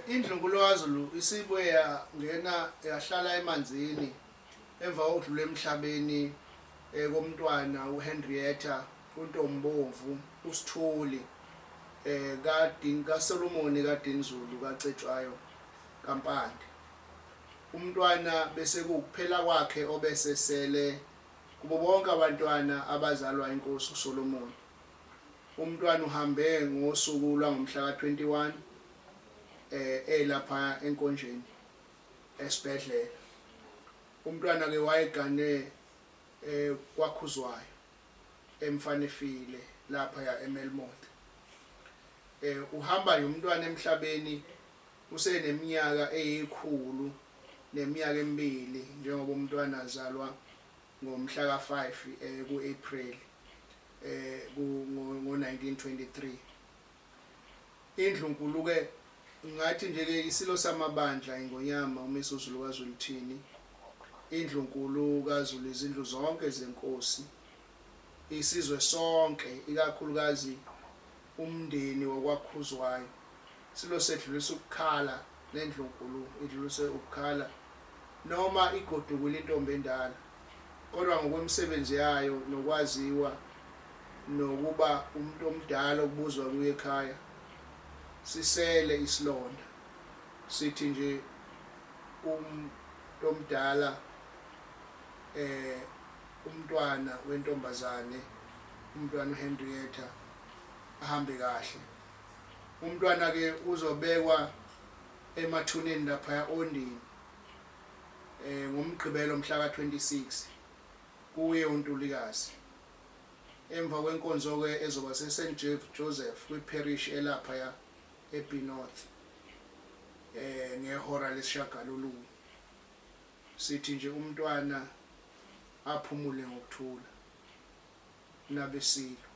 Indlunkulu kaZulu isibuye ngena yahlala emanzini emva kokudlula emhlabeni komntwana uHenrietta uNtombomvu uSithuli kaSolomon kaDinizulu kaCetshwayo kaMpande. Umntwana bese kukuphela kwakhe obesesele kubo bonke abantwana abazalwa inkosi uSolomon. Umntwana uhambe ngosuku lwangomhla ka-21 lapha enkonjeni esibhedlela. Umntwana ke wayegane kwaKhuzwayo eMfanefile lapha eMelmont. Uhamba umntwana emhlabeni useneminyaka eyikhulu neminyaka emibili njengoba umntwana azalwa ngomhla ka-5 ku-April ngo-1923. Indlunkulu ke ngathi nje ke isilo samabandla iNgonyama uMesuzulu kaZuluthini, indlunkulu kaZulu izindlu zonke zenkosi, isizwe sonke ikakhulukazi umndeni wakwaKhuzwayo silo sedlulisa ukukhala nendlunkulu idlulise ukukhala noma igodukile intombi endala, kodwa ngokwemisebenzi yayo nokwaziwa nokuba umuntu omdala okubuzwa kuye ekhaya sisele isilonda. Sithi nje umuntu omdala umntwana wentombazane, umntwana uHenrietta ahambe kahle. Umntwana ke uzobekwa emathuneni lapha eOndini ngomgqibelo mhla ka-26 kuye uNtulikazi. Emva kwenkonzo ke ezoba seSt Joseph kwiparish elapha eBnorth ngehora lesishagalolunye. Sithi nje umntwana aphumule ngokuthula nabesilo.